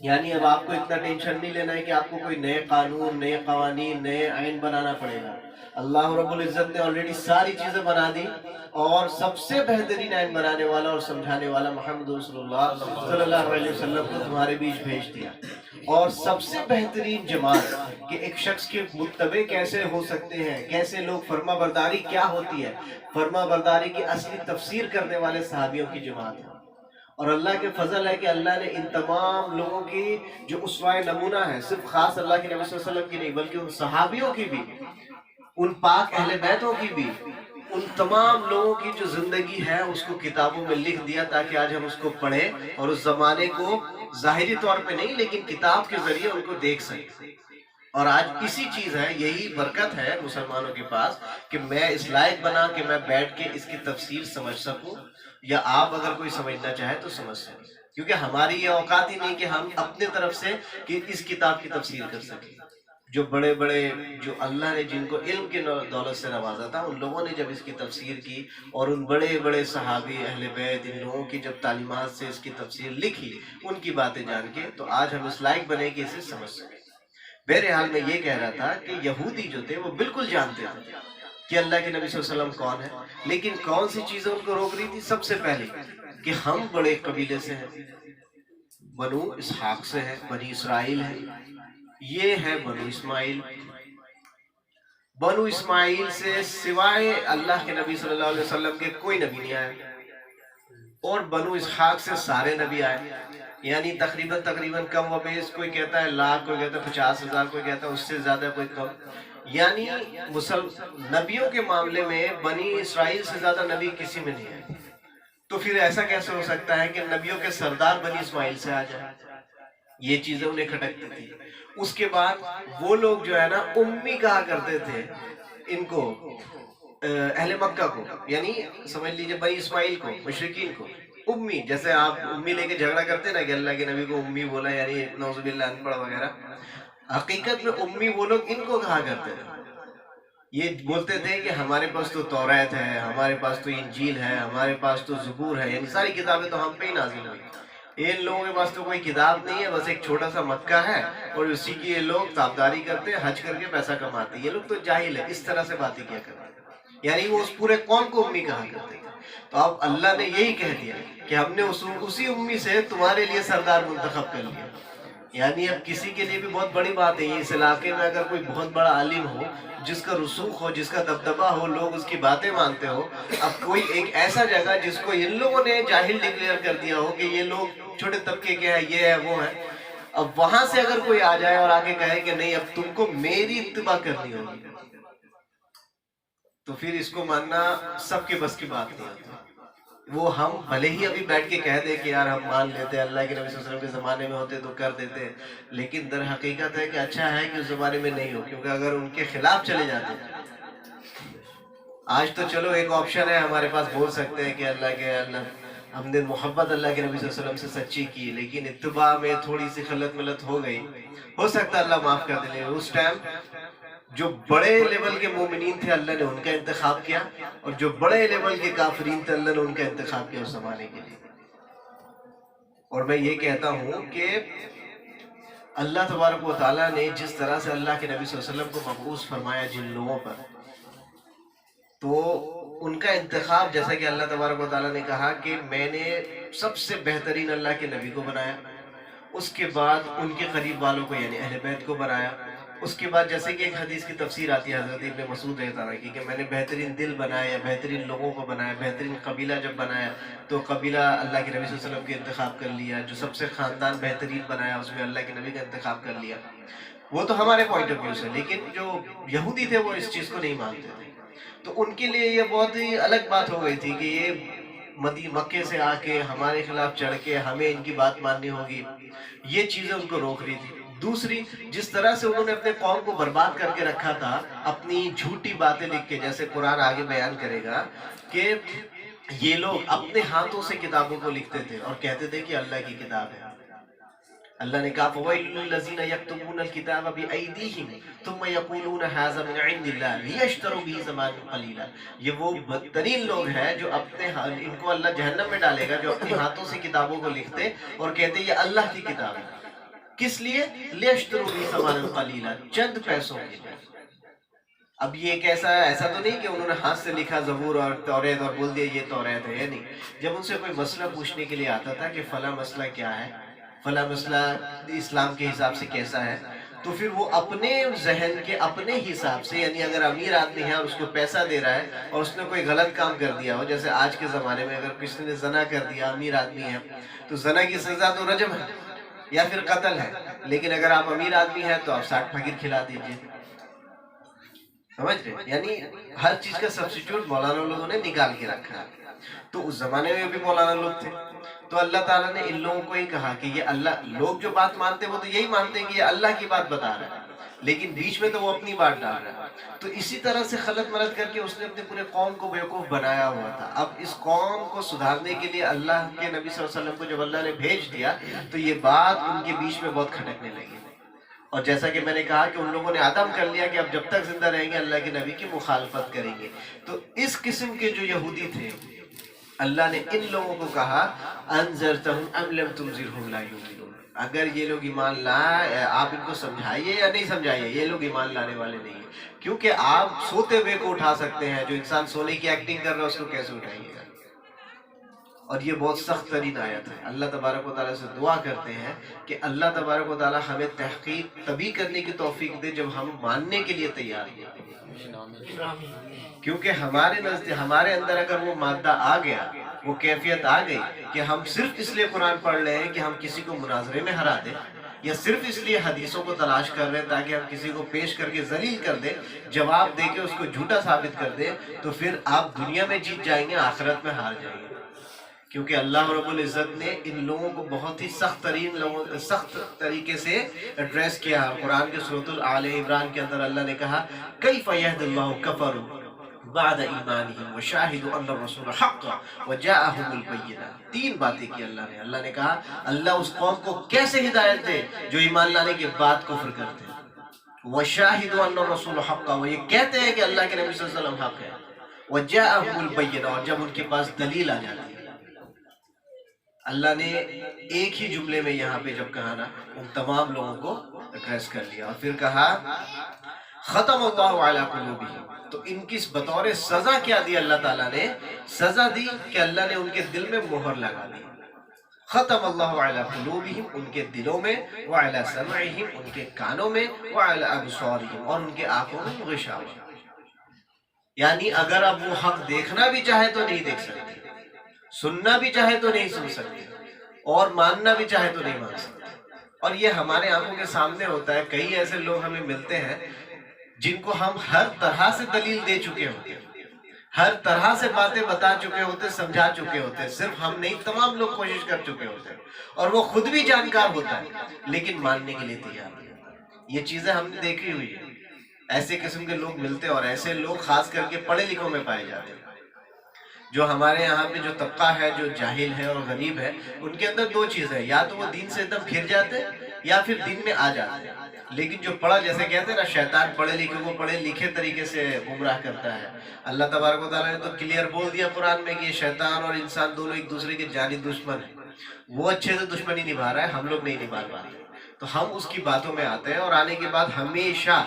یعنی اب آپ کو اتنا ٹینشن نہیں لینا ہے کہ آپ کو کوئی نئے قانون، نئے قوانین، نئے آئین بنانا پڑے گا. اللہ رب العزت نے آلریڈی ساری چیزیں بنا دی، اور سب سے بہترین آئین بنانے والا اور سمجھانے والا محمد رسول اللہ صلی اللہ علیہ وسلم کو تمہارے بیچ بھیج دیا. اور سب سے بہترین جماعت کہ ایک شخص کے متبع کیسے ہو سکتے ہیں، کیسے لوگ، فرما برداری کیا ہوتی ہے، فرما برداری کی اصلی تفسیر کرنے والے صحابیوں کی جماعت ہے. اور اللہ کے فضل ہے کہ اللہ نے ان تمام لوگوں کی جو اسوہ نمونہ ہے، صرف خاص اللہ کے نبی صلی اللہ علیہ وسلم کی نہیں بلکہ ان صحابیوں کی بھی، ان پاک اہل بیتوں کی بھی، ان تمام لوگوں کی جو زندگی ہے اس کو کتابوں میں لکھ دیا تاکہ آج ہم اس کو پڑھیں اور اس زمانے کو ظاہری طور پہ نہیں لیکن کتاب کے ذریعے ان کو دیکھ سکیں. اور آج اسی چیز ہے، یہی برکت ہے مسلمانوں کے پاس کہ میں اس لائق بنا کہ میں بیٹھ کے اس کی تفسیر سمجھ سکوں، یا آپ اگر کوئی سمجھنا چاہے تو سمجھ سکیں. کیونکہ ہماری یہ اوقات ہی نہیں کہ ہم اپنے طرف سے کہ اس کتاب کی تفسیر کر سکیں. جو بڑے بڑے، جو اللہ نے جن کو علم کے دولت سے نوازا تھا، ان لوگوں نے جب اس کی تفسیر کی اور ان بڑے بڑے صحابی اہل بیت ان لوگوں کی جب تعلیمات سے اس کی تفسیر لکھی، ان کی باتیں جان کے، تو آج ہم اس لائق بنے کہ اسے سمجھ سکیں. بہرحال میں یہ کہہ رہا تھا کہ یہودی جو تھے وہ بالکل جانتے تھے کہ اللہ کے نبی صلی اللہ علیہ وسلم کون ہے، لیکن کون سی چیزیں ان کو روک رہی تھی؟ سب سے پہلے کہ ہم بڑے قبیلے سے ہیں، بنو اسحاق سے ہیں، بنی اسرائیل ہے، یہ ہے بنو اسماعیل. بنو اسماعیل سے سوائے اللہ کے نبی صلی اللہ علیہ وسلم کے کوئی نبی نہیں آئے، اور بنو اسحاق سے سارے نبی آئے. یعنی تقریباً کم و بیش، کوئی کہتا ہے لاکھ، کوئی کہتا ہے 50,000، کوئی کہتا ہے اس سے زیادہ، کوئی کم. یعنی نبیوں کے معاملے میں بنی اسرائیل سے زیادہ نبی کسی میں نہیں ہے. تو پھر ایسا کیسے ہو سکتا ہے کہ نبیوں کے سردار بنی اسماعیل سے آ جائے؟ یہ چیزیں انہیں کھٹکتی تھی. اس کے بعد وہ لوگ جو ہے نا امی کہا کرتے تھے ان کو، اہل مکہ کو، یعنی سمجھ لیجئے بنی اسماعیل کو، مشرکین کو امی. جیسے آپ امی لے کے جھگڑا کرتے نا کہ اللہ کے نبی کو امی بولا، یعنی نعوذ باللہ ان پڑھ وغیرہ. حقیقت میں امی وہ لوگ ان کو کہا کرتے تھے. یہ بولتے تھے کہ ہمارے پاس تو توریت ہے، ہمارے پاس تو انجیل ہے، ہمارے پاس تو زبور ہے، یعنی ساری کتابیں تو ہم پہ ہی نازل ہوئی. ان لوگوں کے پاس تو کوئی کتاب نہیں ہے، بس ایک چھوٹا سا مکہ ہے اور اسی کی یہ لوگ تابداری کرتے ہیں، حج کر کے پیسہ کماتے ہیں. یہ لوگ تو جاہل ہے، اس طرح سے باتیں کیا کرتے ہیں. یعنی وہ اس پورے قوم کو امی کہا کرتے تھے. تو اب اللہ نے یہی کہہ دیا کہ ہم نے اسی امی سے تمہارے لیے سردار منتخب کر لیا. یعنی اب کسی کے لیے بھی بہت بڑی بات ہے یہ، اس علاقے میں اگر کوئی بہت بڑا عالم ہو، جس کا رسوخ ہو، جس کا دبدبہ ہو، لوگ اس کی باتیں مانتے ہو. اب کوئی ایک ایسا جگہ جس کو ان لوگوں نے جاہل ڈکلیئر کر دیا ہو کہ یہ لوگ چھوٹے طبقے کے ہیں، یہ ہے وہ ہے، اب وہاں سے اگر کوئی آ جائے اور آگے کہے کہ نہیں اب تم کو میری اتباع کرنی ہوگی، تو پھر اس کو ماننا سب کے بس کی بات نہیں ہوتی. وہ ہم بھلے ہی ابھی بیٹھ کے کہہ دیں کہ یار ہم مان لیتے اللہ کے نبی صلی اللہ علیہ وسلم کے زمانے میں ہوتے تو کر دیتے، لیکن در حقیقت ہے کہ اچھا ہے کہ اس زمانے میں نہیں ہو، کیونکہ اگر ان کے خلاف چلے جاتے. آج تو چلو ایک آپشن ہے ہمارے پاس، بول سکتے ہیں کہ اللہ ہم نے محبت اللہ کے نبی صلی اللہ علیہ وسلم سے سچی کی، لیکن اتباع میں تھوڑی سی خلط ملت ہو گئی، ہو سکتا ہے اللہ معاف کر دے. اس ٹائم جو بڑے لیول کے مومنین تھے اللہ نے ان کا انتخاب کیا، اور جو بڑے لیول کے کافرین تھے اللہ نے ان کا انتخاب کیا اس زمانے کے لیے. اور میں یہ کہتا ہوں کہ اللہ تبارک و تعالیٰ نے جس طرح سے اللہ کے نبی صلی اللہ علیہ وسلم کو مبعوث فرمایا جن لوگوں پر، تو ان کا انتخاب جیسا کہ اللہ تبارک و تعالیٰ نے کہا کہ میں نے سب سے بہترین اللہ کے نبی کو بنایا، اس کے بعد ان کے قریب والوں کو یعنی اہل بیت کو بنایا، اس کے بعد جیسے کہ ایک حدیث کی تفسیر آتی ہے حضرت ابن مسعود رضی اللہ عنہ کہ میں نے بہترین دل بنایا، بہترین لوگوں کو بنایا، بہترین قبیلہ جب بنایا تو قبیلہ اللہ کے نبی صلی اللہ علیہ وسلم کے انتخاب کر لیا، جو سب سے خاندان بہترین بنایا اس میں اللہ کے نبی کا انتخاب کر لیا. وہ تو ہمارے پوائنٹ آف ویو سے، لیکن جو یہودی تھے وہ اس چیز کو نہیں مانتے تھے، تو ان کے لیے یہ بہت ہی الگ بات ہو گئی تھی کہ یہ مکے سے آ کے ہمارے خلاف چڑھ کے ہمیں ان کی بات ماننی ہوگی. یہ چیزیں ان کو روک رہی تھی. دوسری، جس طرح سے انہوں نے اپنے قوم کو برباد کر کے رکھا تھا اپنی جھوٹی باتیں لکھ کے، جیسے قرآن آگے بیان کرے گا کہ یہ لوگ اپنے ہاتھوں سے کتابوں کو لکھتے تھے اور کہتے تھے کہ اللہ کی کتاب ہے. اللہ نے کہا فَوَيْلٌ لِّلَّذِينَ يَكْتُبُونَ الْكِتَابَ بِأَيْدِيهِمْ ثُمَّ يَقُولُونَ هَٰذَا مِنْ عِندِ اللَّهِ لِيَشْتَرُوا بِهِ ثَمَنًا قَلِيلًا. یہ وہ بدترین لوگ ہیں جو ان کو اللہ جہنم میں ڈالے گا، جو اپنے ہاتھوں سے کتابوں کو لکھتے اور کہتے یہ اللہ کی کتاب ہے. کس لیے؟ لِيَشْتَرُوا بِهِ ثَمَنًا قَلِيلًا، چند پیسوں کے لیے. اب یہ ایک ایسا تو نہیں کہ انہوں نے ہاتھ سے لکھا زبور اور توریت اور بول دیا یہ توریت ہے، نہیں. جب ان سے کوئی مسئلہ پوچھنے کے لیے آتا تھا کہ فلاں مسئلہ کیا ہے، فلاں مسئلہ اسلام کے حساب سے کیسا ہے، تو پھر وہ اپنے ذہن کے اپنے حساب سے، یعنی اگر امیر آدمی ہے اور اس کو پیسہ دے رہا ہے اور اس نے کوئی غلط کام کر دیا ہو، جیسے آج کے زمانے میں اگر کسی نے زنا کر دیا، امیر آدمی ہے تو زنا کی سزا تو رجم ہے یا پھر قتل ہے، لیکن اگر آپ امیر آدمی ہیں تو آپ 60 پھگیر کھلا دیجئے. سمجھ رہے؟ یعنی ہر چیز کا سبسٹیٹیوٹ مولانا لوگوں نے نکال کے رکھا ہے. تو اس زمانے میں بھی مولانا لوگ تھے، تو اللہ تعالیٰ نے ان لوگوں کو ہی کہا کہ یہ اللہ، لوگ جو بات مانتے ہیں وہ تو یہی مانتے ہیں کہ یہ اللہ کی بات بتا رہا ہے، لیکن بیچ میں تو وہ اپنی بات ڈال رہا ہے. تو اسی طرح سے خلط ملط کر کے اس نے اپنے پورے قوم کو بیوقوف بنایا ہوا تھا. اب اس قوم کو سدھارنے کے لیے اللہ کے نبی صلی اللہ علیہ وسلم کو جب اللہ نے بھیج دیا تو یہ بات ان کے بیچ میں بہت کھٹکنے لگی. اور جیسا کہ میں نے کہا کہ ان لوگوں نے عدم کر لیا کہ اب جب تک زندہ رہیں گے اللہ کے نبی کی مخالفت کریں گے. تو اس قسم کے جو یہودی تھے اللہ نے ان لوگوں کو کہا انذرتہم ام لم تنذرہم لا یؤمنون. اگر یہ لوگ ایمان لائے آپ ان کو سمجھائیے یا نہیں سمجھائیے، یہ لوگ ایمان لانے والے نہیں ہیں. کیونکہ آپ سوتے ہوئے کو اٹھا سکتے ہیں، جو انسان سونے کی ایکٹنگ کر رہا ہے اس کو کیسے اٹھائیے گا؟ اور یہ بہت سخت ترین آیت ہے. اللہ تبارک و تعالیٰ سے دعا کرتے ہیں کہ اللہ تبارک و تعالیٰ ہمیں تحقیق تبھی کرنے کی توفیق دے جب ہم ماننے کے لیے تیار ہیں. کیونکہ ہمارے اندر اگر وہ مادہ آ گیا، وہ کیفیت آ گئی کہ ہم صرف اس لیے قرآن پڑھ رہے ہیں کہ ہم کسی کو مناظرے میں ہرا دیں، یا صرف اس لیے حدیثوں کو تلاش کر رہے ہیں تاکہ ہم کسی کو پیش کر کے ذلیل کر دیں، جواب دے کے اس کو جھوٹا ثابت کر دیں، تو پھر آپ دنیا میں جیت جائیں گے، آخرت میں ہار جائیں گے. کیونکہ اللہ رب العزت نے ان لوگوں کو بہت ہی سخت طریقے سے ایڈریس کیا. قرآن کے سورۃ آل عمران کے اندر اللہ نے کہا کیف یہدی اللہ کفروا بعد ایمانہم وشاہدوا ان الرسول حق وجاءہم البینات. 3 باتیں کی اللہ نے کہا اللہ اس قوم کو کیسے ہدایت دے جو ایمان لانے کے بعد کفر کرتے ہیں. وشاہدوا ان الرسول حق، وہ یہ کہتے ہیں کہ اللہ کے نبی صلی اللہ علیہ وسلم حق ہے. وجاءہم البینات، اور جب ان کے پاس دلیل آ جاتی ہے. اللہ نے ایک ہی جملے میں یہاں پہ جب کہا نا ان تمام لوگوں کو ایڈریس کر لیا، اور پھر کہا ختم اللہ علی قلوبہم، تو ان کی بطور سزا کیا دی اللہ تعالیٰ نے؟ سزا دی کہ اللہ نے ان کے دل میں مہر لگا دی. ختم اللہ علی قلوبہم، ان کے دلوں میں، وعلی سمعہم، ان کے کانوں میں، وعلی ابصارہم، اور ان کے آنکھوں میں غشاوہ. یعنی اگر اب وہ حق دیکھنا بھی چاہے تو نہیں دیکھ سکتے، سننا بھی چاہے تو نہیں سن سکتے، اور ماننا بھی چاہے تو نہیں مان سکتے. اور یہ ہمارے آنکھوں کے سامنے ہوتا ہے. کئی ایسے لوگ ہمیں ملتے ہیں جن کو ہم ہر طرح سے دلیل دے چکے ہوتے ہیں، ہر طرح سے باتیں بتا چکے ہوتے، سمجھا چکے ہوتے، صرف ہم نہیں تمام لوگ کوشش کر چکے ہوتے، اور وہ خود بھی جانکار ہوتا ہے لیکن ماننے کے لیے تیار نہیں ہوتا. یہ چیزیں ہم نے دیکھی ہوئی ہیں. ایسے قسم کے لوگ ملتے، اور ایسے لوگ خاص کر کے پڑھے لکھوں میں پائے جاتے ہیں. جو ہمارے یہاں پہ جو طبقہ ہے جو جاہل ہے اور غریب ہے، ان کے اندر دو چیز ہے، یا تو وہ دین سے ایک دم پھر جاتے یا پھر دین میں آ جاتے ہیں. لیکن جو پڑھا، جیسے کہتے ہیں نا، شیطان پڑھے لکھے کو پڑھے لکھے طریقے سے گمراہ کرتا ہے. اللہ تبارک و تعالیٰ نے تو کلیئر بول دیا قرآن میں کہ یہ شیطان اور انسان دونوں ایک دوسرے کے جانی دشمن ہیں. وہ اچھے سے دشمنی نبھا رہا ہے، ہم لوگ نہیں نبھا پاتے. تو ہم اس کی باتوں میں آتے ہیں، اور آنے کے بعد ہمیشہ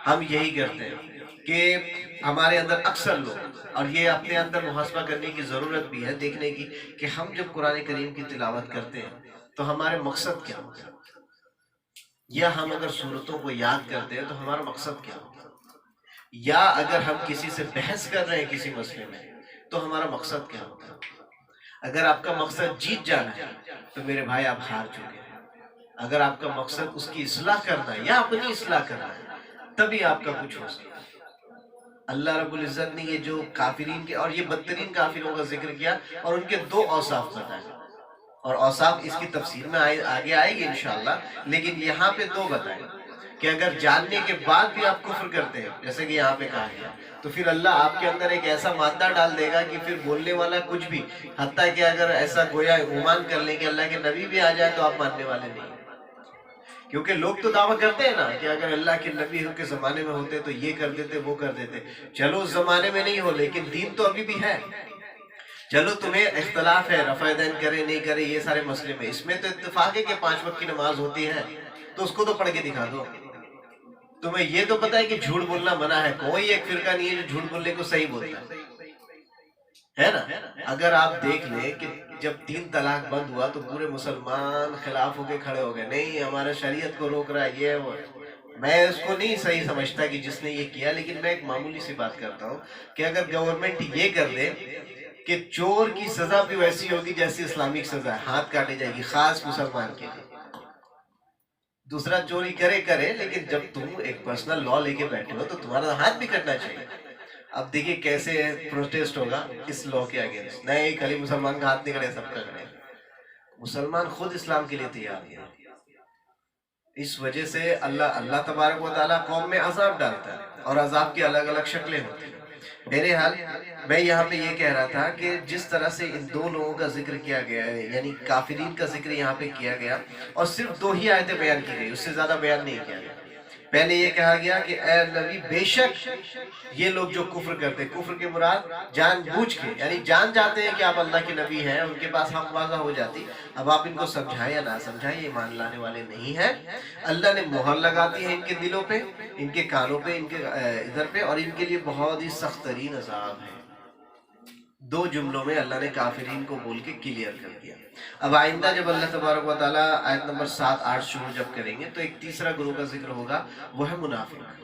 ہم یہی کرتے ہیں کہ ہمارے اندر اکثر لوگ، اور یہ اپنے اندر محاسبہ کرنے کی ضرورت بھی ہے، دیکھنے کی کہ ہم جب قرآن کریم کی تلاوت کرتے ہیں تو ہمارے مقصد کیا ہوتا ہے، یا ہم اگر صورتوں کو یاد کرتے ہیں تو ہمارا مقصد کیا ہوتا ہے، یا اگر ہم کسی سے بحث کر رہے ہیں کسی مسئلے میں تو ہمارا مقصد کیا ہوتا ہے. اگر آپ کا مقصد جیت جانا ہے تو میرے بھائی آپ ہار چکے ہیں. اگر آپ کا مقصد اس کی اصلاح کرنا ہے یا اپنی اصلاح کرنا ہے تبھی آپ کا کچھ ہو سکتا ہے. اللہ رب العزت نے یہ جو کافرین کے اور یہ بدترین کافروں کا ذکر کیا، اور ان کے دو اوصاف بتائے، اور اوصاف اس کی تفسیر میں آگے آئے گی انشاءاللہ، لیکن یہاں پہ دو بتائے کہ اگر جاننے کے بعد بھی آپ کفر کرتے ہیں جیسے کہ یہاں پہ کہا گیا، تو پھر اللہ آپ کے اندر ایک ایسا مادہ ڈال دے گا کہ پھر بولنے والا کچھ بھی، حتیٰ کہ اگر ایسا گویا گمان کر لیں کہ اللہ کے نبی بھی آ جائے تو آپ ماننے والے نہیں. کیونکہ لوگ تو دعویٰ کرتے ہیں نا کہ اگر اللہ کے نبی کے زمانے میں ہوتے تو یہ کر دیتے وہ کر دیتے. چلو اس زمانے میں نہیں ہو لیکن دین تو ابھی بھی ہے. چلو تمہیں اختلاف ہے رفع دین کرے نہیں کرے یہ سارے مسئلے میں، اس میں تو اتفاق ہے کہ 5 وقت کی نماز ہوتی ہے، تو اس کو تو پڑھ کے دکھا دو. تمہیں یہ تو پتہ ہے کہ جھوٹ بولنا منع ہے، کوئی ایک فرقہ نہیں ہے جو جھوٹ بولنے کو صحیح بولتا ہے نا. اگر آپ دیکھ لیں کہ جب 3 طلاق بند ہوا تو پورے مسلمان خلاف ہو کے کھڑے ہو گئے، نہیں ہمارا شریعت کو روک رہا ہے یہ وہ. میں اس کو نہیں صحیح سمجھتا کہ جس نے یہ کیا، لیکن میں ایک معمولی سی بات کرتا ہوں کہ اگر گورنمنٹ یہ کر دے کہ چور کی سزا بھی ویسی ہوگی جیسی اسلامک سزا ہے، ہاتھ کاٹے جائے گی خاص مسلمان کے لیے. دوسرا چوری کرے لیکن جب تم ایک پرسنل لا لے کے بیٹھے ہو تو تمہارا ہاتھ بھی کٹنا چاہیے. اب دیکھیے کیسے پروٹیسٹ ہوگا اس لا کے اگینسٹ. نہیں خالی مسلمان کا ہاتھ نہیں کٹے، سب کا کٹے. مسلمان خود اسلام کے لیے تیار ہے. اس وجہ سے اللہ تبارک و تعالیٰ قوم میں عذاب ڈالتا ہے، اور عذاب کی الگ الگ شکلیں ہوتی ہیں. بہرحال میں یہاں پہ یہ کہہ رہا تھا کہ جس طرح سے ان دو لوگوں کا ذکر کیا گیا ہے، یعنی کافرین کا ذکر یہاں پہ کیا گیا، اور صرف 2 ہی آیتیں بیان کی گئی، اس سے زیادہ بیان نہیں کیا گیا. پہلے یہ کہا گیا کہ اے نبی بے شک یہ لوگ جو کفر کرتے، کفر کے مراد جان بوجھ کے، یعنی جان جاتے ہیں کہ آپ اللہ کے نبی ہیں، ان کے پاس حق واضح ہو جاتی، اب آپ ان کو سمجھائیں یا نہ سمجھائیں یہ مان لانے والے نہیں ہیں. اللہ نے مہر لگاتی ہے ان کے دلوں پہ، ان کے کانوں پہ، ان کے ادھر پہ، اور ان کے لیے بہت ہی سخت ترین عذاب ہے. 2 جملوں میں اللہ نے کافرین کو بول کے کلیئر کر دیا. اب آئندہ جب اللہ تبارک و تعالیٰ آیت نمبر 7 8 شروع جب کریں گے تو ایک تیسرا گروہ کا ذکر ہوگا، وہ ہے منافق.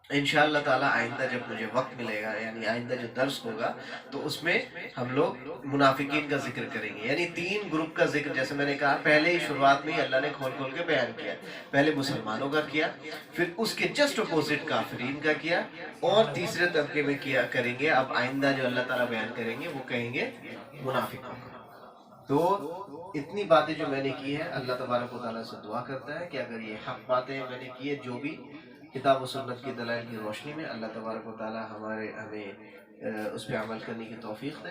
انشاءاللہ تعالیٰ آئندہ جب مجھے وقت ملے گا، یعنی آئندہ جو درس ہوگا تو اس میں ہم لوگ منافقین کا ذکر کریں گے. یعنی 3 گروپ کا ذکر، جیسے میں نے کہا پہلے ہی شروعات میں ہی اللہ نے کھول کھول کے بیان کیا. پہلے مسلمانوں کا کیا، پھر اس کے جسٹ اپوزٹ کافرین کا کیا، اور تیسرے طبقے میں کیا کریں گے. اب آئندہ جو اللہ تعالیٰ بیان کریں گے وہ کہیں گے منافقوں کا. تو اتنی باتیں جو میں نے کی ہیں، اللہ تبارک و تعالیٰ سے دعا کرتا ہے کہ اگر یہ حق باتیں میں نے کی ہے جو بھی کتاب و سنت کی دلائل کی روشنی میں، اللہ تبارک و تعالیٰ ہمیں اس پہ عمل کرنے کی توفیق دے.